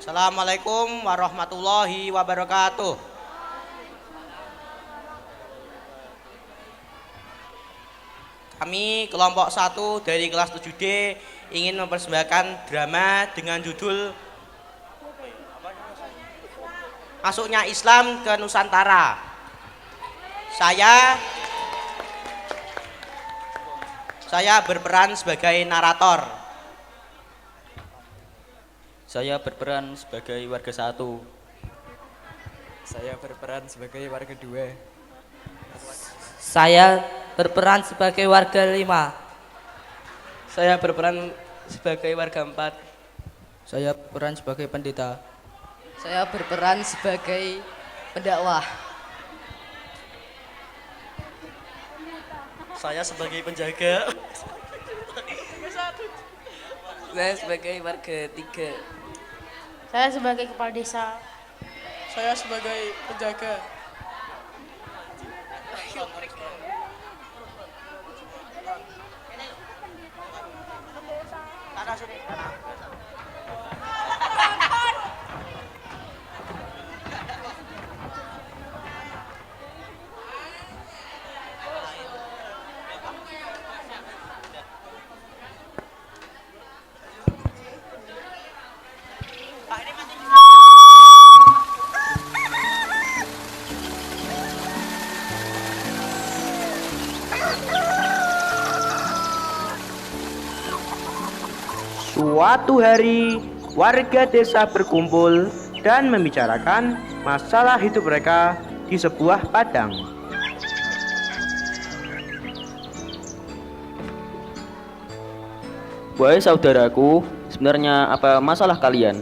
Assalamualaikum warahmatullahi wabarakatuh. Kami kelompok 1 dari kelas 7D ingin mempersembahkan drama dengan judul Masuknya Islam ke Nusantara. Saya berperan sebagai narator. Saya berperan sebagai warga 1. Saya berperan sebagai warga 2. Saya berperan sebagai warga 5. Saya berperan sebagai warga 4. Saya berperan sebagai pendeta. Saya berperan sebagai pendakwah. Saya sebagai penjaga. Saya sebagai warga 3. Saya sebagai kepala desa. Saya sebagai penjaga. Suatu hari, warga desa berkumpul dan membicarakan masalah hidup mereka di sebuah padang. Wahai saudaraku, sebenarnya apa masalah kalian?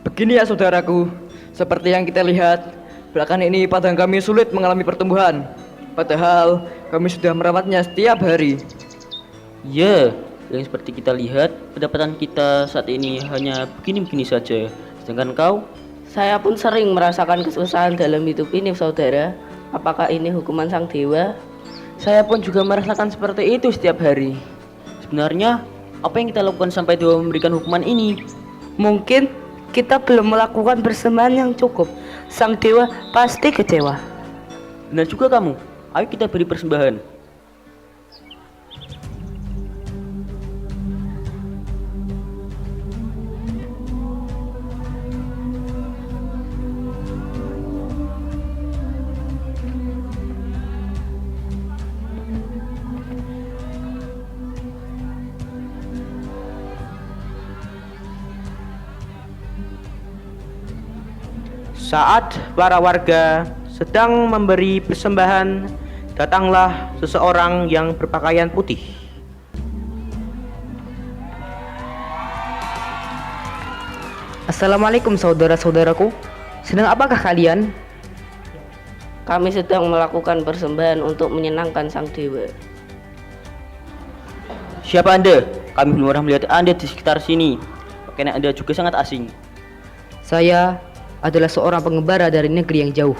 Begini ya saudaraku, seperti yang kita lihat, belakangan ini padang kami sulit mengalami pertumbuhan. Padahal kami sudah merawatnya setiap hari. Ya, yang seperti kita lihat, pendapatan kita saat ini hanya begini-begini saja. Sedangkan kau? Saya pun sering merasakan kesusahan dalam hidup ini, saudara. Apakah ini hukuman sang dewa? Saya pun juga merasakan seperti itu setiap hari. Sebenarnya, apa yang kita lakukan sampai dewa memberikan hukuman ini? Mungkin kita belum melakukan persembahan yang cukup. Sang dewa pasti kecewa. Benar juga kamu. Ayo kita beri persembahan. Saat para warga sedang memberi persembahan, datanglah seseorang yang berpakaian putih. Assalamualaikum saudara-saudaraku. Sedang apakah kalian? Kami sedang melakukan persembahan untuk menyenangkan sang dewa. Siapa Anda? Kami belum pernah melihat Anda di sekitar sini. Pakaian Anda juga sangat asing. Saya adalah seorang pengembara dari negeri yang jauh.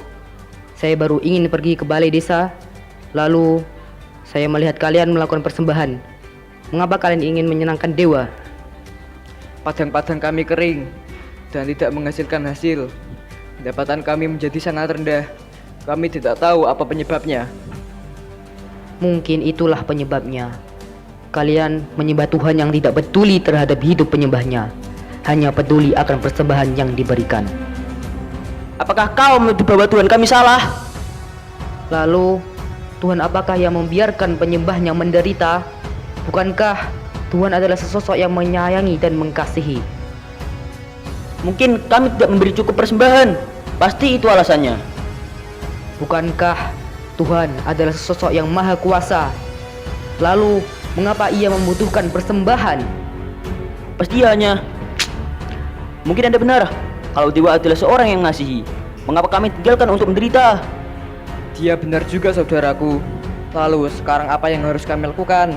Saya baru ingin pergi ke balai desa, lalu saya melihat kalian melakukan persembahan. Mengapa kalian ingin menyenangkan dewa? Padang-padang kami kering dan tidak menghasilkan hasil. Pendapatan kami menjadi sangat rendah. Kami tidak tahu apa penyebabnya. Mungkin itulah penyebabnya. Kalian menyembah Tuhan yang tidak peduli terhadap hidup penyembahnya, hanya peduli akan persembahan yang diberikan. Apakah kau menuduh bahwa Tuhan kami salah? Lalu, Tuhan apakah yang membiarkan penyembahnya menderita? Bukankah Tuhan adalah sesosok yang menyayangi dan mengasihi? Mungkin kami tidak memberi cukup persembahan. Pasti itu alasannya. Bukankah Tuhan adalah sesosok yang maha kuasa? Lalu, mengapa ia membutuhkan persembahan? Pasti hanya mungkin Anda benar. Kalau dewa adalah seorang yang mengasihi, mengapa kami tinggalkan untuk menderita? Dia benar juga saudaraku. Lalu sekarang apa yang harus kami lakukan?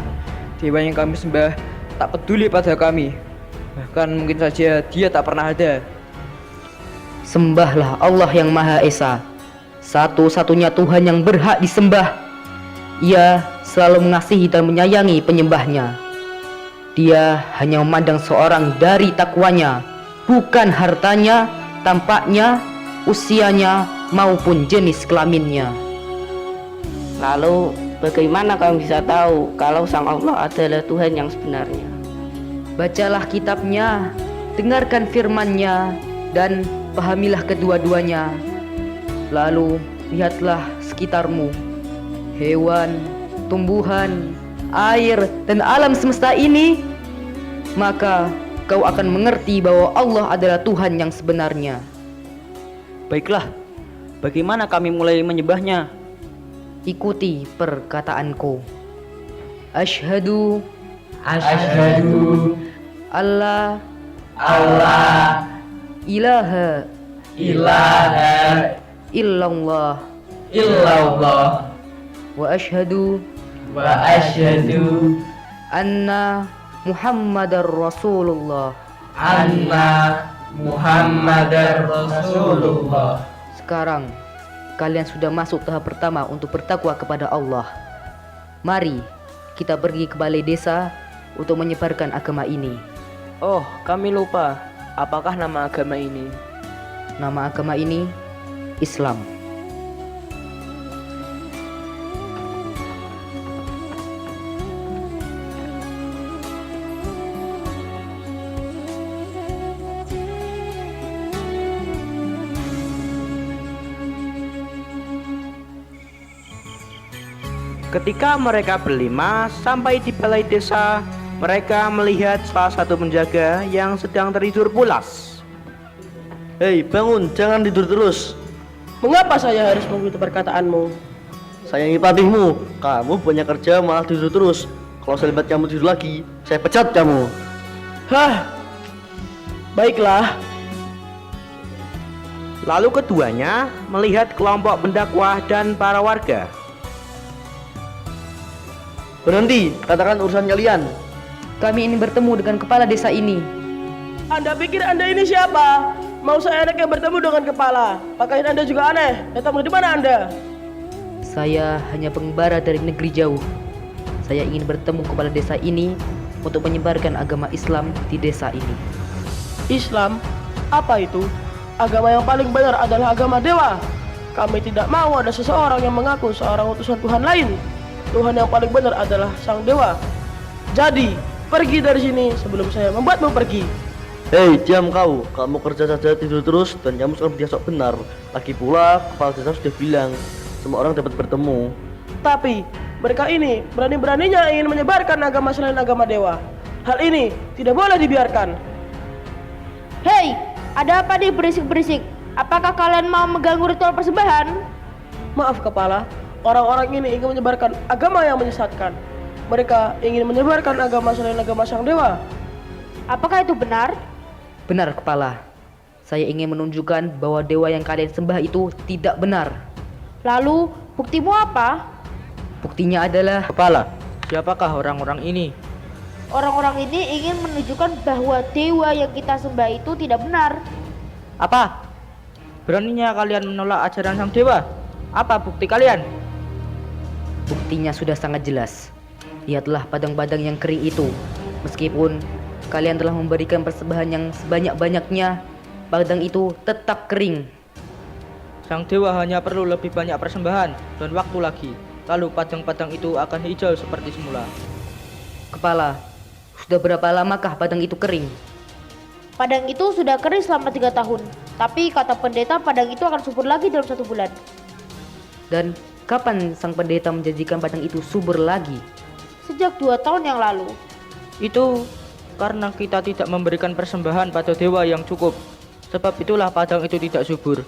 Dewa yang kami sembah tak peduli pada kami. Bahkan mungkin saja dia tak pernah ada. Sembahlah Allah yang Maha Esa, satu-satunya Tuhan yang berhak disembah. Ia selalu mengasihi dan menyayangi penyembahnya. Dia hanya memandang seorang dari takwanya, bukan hartanya, tampaknya, usianya, maupun jenis kelaminnya. Lalu bagaimana kamu bisa tahu kalau Sang Allah adalah Tuhan yang sebenarnya? Bacalah kitabnya, dengarkan firman-Nya, dan pahamilah kedua-duanya. Lalu lihatlah sekitarmu, hewan, tumbuhan, air, dan alam semesta ini, maka kau akan mengerti bahwa Allah adalah Tuhan yang sebenarnya. Baiklah, bagaimana kami mulai menyembahnya? Ikuti perkataanku. Asyhadu Allah ilaha illallah wa asyhadu anna Muhammadar Rasulullah. Sekarang kalian sudah masuk tahap pertama untuk bertakwa kepada Allah. Mari kita pergi ke balai desa untuk menyebarkan agama ini. Oh, kami lupa. Apakah nama agama ini? Nama agama ini Islam. Ketika mereka berlima sampai di balai desa, mereka melihat salah satu penjaga yang sedang tertidur pulas. Hei, bangun, jangan tidur terus. Mengapa saya harus mengikuti perkataanmu? Saya ingin patihmu. Kamu banyak kerja malah tidur terus. Kalau saya lihat kamu tidur lagi, saya pecat kamu. Hah, baiklah. Lalu keduanya melihat kelompok pendakwah dan para warga. Berhenti, katakan urusan kalian. Kami ingin bertemu dengan kepala desa ini. Anda pikir Anda ini siapa? Mau saya enaknya bertemu dengan kepala? Pakaian Anda juga aneh. Datang dari mana Anda? Saya hanya pengembara dari negeri jauh. Saya ingin bertemu kepala desa ini untuk menyebarkan agama Islam di desa ini. Islam? Apa itu? Agama yang paling benar adalah agama dewa. Kami tidak mau ada seseorang yang mengaku seorang utusan Tuhan lain. Tuhan yang paling benar adalah Sang Dewa. Jadi, pergi dari sini sebelum saya membuatmu pergi. Hei, diam kau. Kamu kerja saja tidur terus dan kamu sekarang dia sok benar. Lagi pula, kepala desa sudah bilang semua orang dapat bertemu. Tapi, mereka ini berani-beraninya ingin menyebarkan agama selain agama dewa. Hal ini tidak boleh dibiarkan. Hei, ada apa nih berisik-berisik? Apakah kalian mau mengganggu ritual persembahan? Maaf kepala, orang-orang ini ingin menyebarkan agama yang menyesatkan. Mereka ingin menyebarkan agama selain agama Sang Dewa. Apakah itu benar? Benar kepala. Saya ingin menunjukkan bahwa dewa yang kalian sembah itu tidak benar. Lalu, buktimu apa? Buktinya adalah Kepala, siapakah orang-orang ini? Orang-orang ini ingin menunjukkan bahwa dewa yang kita sembah itu tidak benar. Apa? Beraninya kalian menolak ajaran sang dewa? Apa bukti kalian? buktinya sudah sangat jelas. Lihatlah padang-padang yang kering itu. Meskipun kalian telah memberikan persembahan yang sebanyak-banyaknya, padang itu tetap kering. Sang dewa hanya perlu lebih banyak persembahan dan waktu lagi. Lalu padang-padang itu akan hijau seperti semula. Kepala, sudah berapa lamakah padang itu kering? Padang itu sudah kering selama 3 tahun. Tapi kata pendeta padang itu akan subur lagi dalam 1 bulan. Dan kapan sang pendeta menjanjikan padang itu subur lagi? Sejak 2 tahun yang lalu. Itu karena kita tidak memberikan persembahan pada dewa yang cukup. Sebab itulah padang itu tidak subur.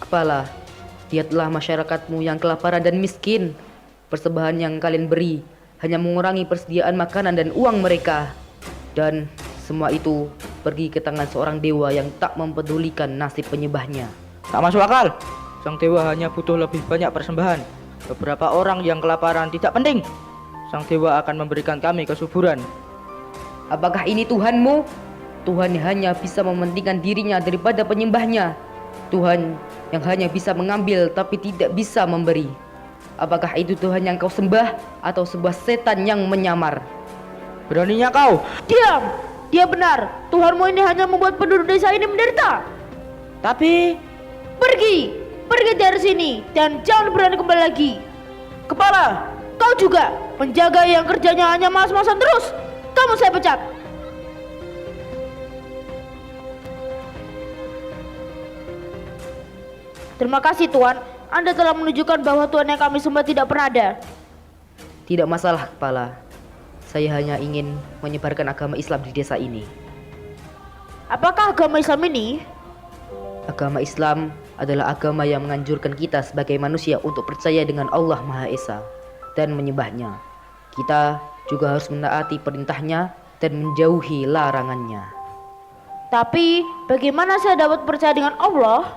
Kepala, lihatlah masyarakatmu yang kelaparan dan miskin. Persembahan yang kalian beri hanya mengurangi persediaan makanan dan uang mereka. Dan semua itu pergi ke tangan seorang dewa yang tak mempedulikan nasib penyembahnya. Tak masuk akal. Sang dewa hanya butuh lebih banyak persembahan. Beberapa orang yang kelaparan tidak penting. Sang dewa akan memberikan kami kesuburan. Apakah ini Tuhanmu? Tuhan yang hanya bisa mementingkan dirinya daripada penyembahnya. Tuhan yang hanya bisa mengambil tapi tidak bisa memberi. Apakah itu Tuhan yang kau sembah atau sebuah setan yang menyamar? Beraninya kau? Diam! dia benar. Tuhanmu ini hanya membuat penduduk desa ini menderita. Tapi Pergi dari sini dan jangan berani kembali lagi. Kepala, Kau juga penjaga yang kerjanya hanya malas-malasan terus. Kamu saya pecat. Terima kasih Tuan, Anda telah menunjukkan bahwa Tuhan yang kami sembah tidak pernah ada. Tidak masalah, Kepala. Saya hanya ingin menyebarkan agama Islam di desa ini. Apakah agama Islam ini? Agama Islam adalah agama yang menganjurkan kita sebagai manusia untuk percaya dengan Allah Maha Esa dan menyembahnya. Kita juga harus menaati perintahnya dan menjauhi larangannya. Tapi bagaimana saya dapat percaya dengan Allah?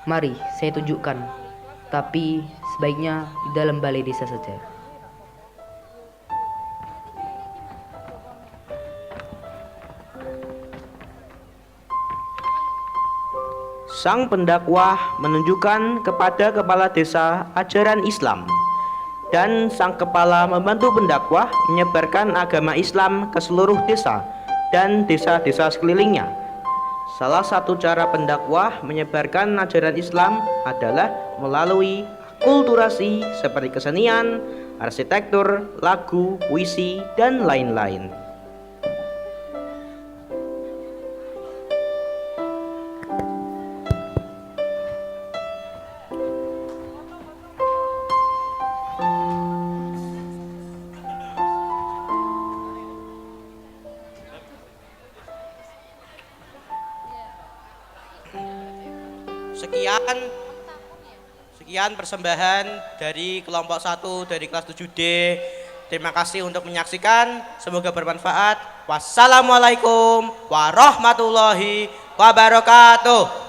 Mari saya tunjukkan. Tapi sebaiknya di dalam balai desa saja. Sang pendakwah menunjukkan kepada kepala desa ajaran Islam, dan sang kepala membantu pendakwah menyebarkan agama Islam ke seluruh desa dan desa-desa sekelilingnya. Salah satu cara pendakwah menyebarkan ajaran Islam adalah melalui akulturasi seperti kesenian, arsitektur, lagu, puisi, dan lain-lain. Sekian persembahan dari kelompok 1 dari kelas 7D. Terima kasih untuk menyaksikan. Semoga bermanfaat. Wassalamualaikum warahmatullahi wabarakatuh.